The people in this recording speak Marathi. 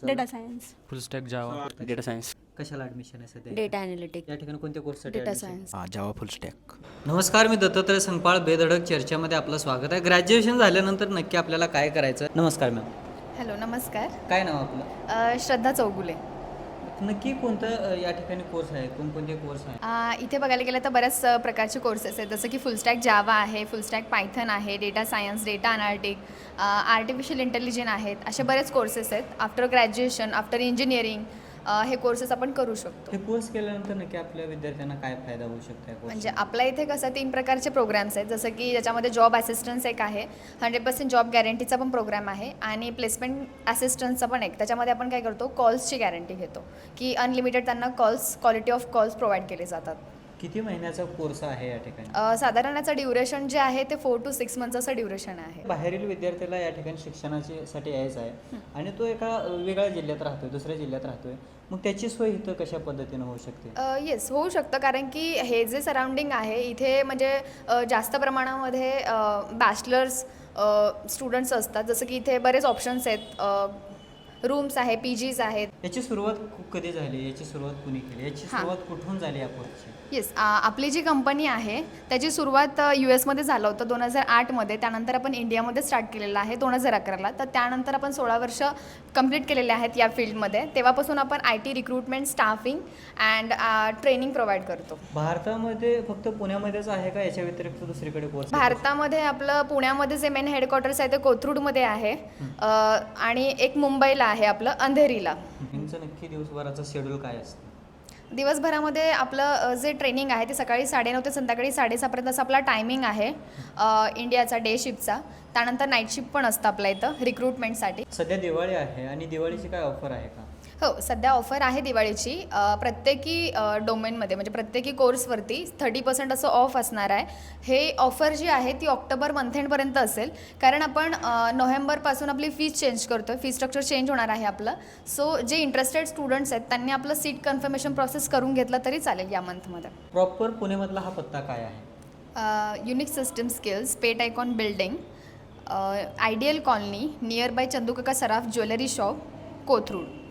डेटा सायन्स, फुल स्टॅक जावा, डेटा सायन्स, कशाला ॲडमिशन आहे सध्या? डेटा ॲनालिटिक, या ठिकाणी कोणत्या कोर्ससाठी data admission? Science. Java full stack. नमस्कार, मी दत्तात्रय संगपाळ. बेधडक चर्चेमध्ये आपलं स्वागत आहे. ग्रॅज्युएशन झाल्यानंतर नक्की आपल्याला काय करायचं? नमस्कार मॅम, हॅलो नमस्कार. काय नाव आपलं? श्रद्धा चौगुले. नक्की कोणतं या ठिकाणी कोर्स आहे, कोणकोणते कोर्स आहे? इथे बघायला गेलं तर बऱ्याच प्रकारचे कोर्सेस आहेत, जसं की फुलस्टॅक जावा आहे, फुलस्टॅक पायथन आहे, data science, data analytic, artificial intelligence आहेत. असे बरेच कोर्सेस आहेत. आफ्टर ग्रॅज्युएशन, आफ्टर इंजिनिअरिंग हे कोर्सेस आपण करू शकतो. हे कोर्स केल्यानंतर नक्की आपल्या विद्यार्थ्यांना काय फायदा होऊ शकतो? म्हणजे आपल्या इथे कसं 3 प्रकारचे प्रोग्राम्स आहेत, जसं की ज्याच्यामध्ये जॉब असिस्टन्स एक आहे, 100% जॉब गॅरंटीचा पण प्रोग्राम आहे, आणि प्लेसमेंट असिस्टन्सचा पण एक. त्याच्यामध्ये आपण काय करतो, कॉल्सची गॅरंटी घेतो की अनलिमिटेड त्यांना calls, quality of calls provide केले जातात. किती महिन्याचा कोर्स आहे या ठिकाणी? साधारण याचं ड्युरेशन जे आहे ते 4 to 6 मंथ्स असं ड्युरेशन आहे. बाहेरील विद्यार्थ्याला या ठिकाणी शिक्षणासाठी यायचं आहे आणि तो एका वेगळ्या जिल्ह्यात राहतोय, दुसऱ्या जिल्ह्यात राहतोय, मग त्याची सोय इथं कशा पद्धतीनं होऊ शकते? येस, होऊ शकतं, कारण की हे जे सराउंडिंग आहे इथे म्हणजे जास्त प्रमाणामध्ये बॅचलर्स स्टुडंट्स असतात, जसं की इथे बरेच ऑप्शन्स आहेत, रूम्स आहे, PGs आहेत. याची सुरुवात कधी झाली, याची सुरुवात कुणी केली, याची सुरुवात कुठून झाली या कोर्सची? येस, आपली जी कंपनी आहे त्याची सुरुवात US मध्ये झालं होतं 2008मध्ये. त्यानंतर आपण इंडियामध्ये स्टार्ट केलेलं आहे 2011ला. तर त्यानंतर आपण 16 वर्ष कंप्लीट केलेले आहेत या फील्डमध्ये. तेव्हापासून आपण IT recruitment, staffing and training provide करतो. भारतामध्ये फक्त पुण्यामध्येच आहे का, याच्या व्यतिरिक्त दुसरीकडे कोर्स? भारतामध्ये आपलं पुण्यामध्ये जे मेन हेडक्वार्टर्स आहे ते कोथरूडमध्ये आहे, आणि एक मुंबईला आहे आपलं अंधेरीला. यांचं नक्की दिवसभराचं शेड्यूल काय असतं? दिवसभरामध्ये आपलं जे ट्रेनिंग आहे ते सकाळी 9:30 ते संध्याकाळी 6:30पर्यंत असं आपला टायमिंग आहे इंडियाचा डे शिफ्टचा. त्यानंतर नाईट शिफ्ट पण असतं आपल्या इथं रिक्रुटमेंटसाठी. सध्या दिवाळी आहे आणि दिवाळीची काय ऑफर आहे का? हो, सध्या ऑफर आहे दिवाळीची. प्रत्येकी डोमेनमध्ये म्हणजे प्रत्येकी कोर्सवरती 30% असं ऑफ असणार आहे. हे ऑफर जी आहे ती ऑक्टोबर मंथ-एंडपर्यंत असेल, कारण आपण नोव्हेंबरपासून आपली फीस चेंज करतो आहे, फीस स्ट्रक्चर चेंज होणार आहे आपलं. सो जे इंटरेस्टेड स्टुडंट्स आहेत त्यांनी आपलं सीट कन्फर्मेशन प्रोसेस करून घेतलं तरी चालेल या मंथमध्ये. प्रॉपर पुण्यामधला हा पत्ता काय आहे? Unique system skills, pet icon building, ideal colony, near by चंदूकाका Saraf jewellery shop, Kothrud.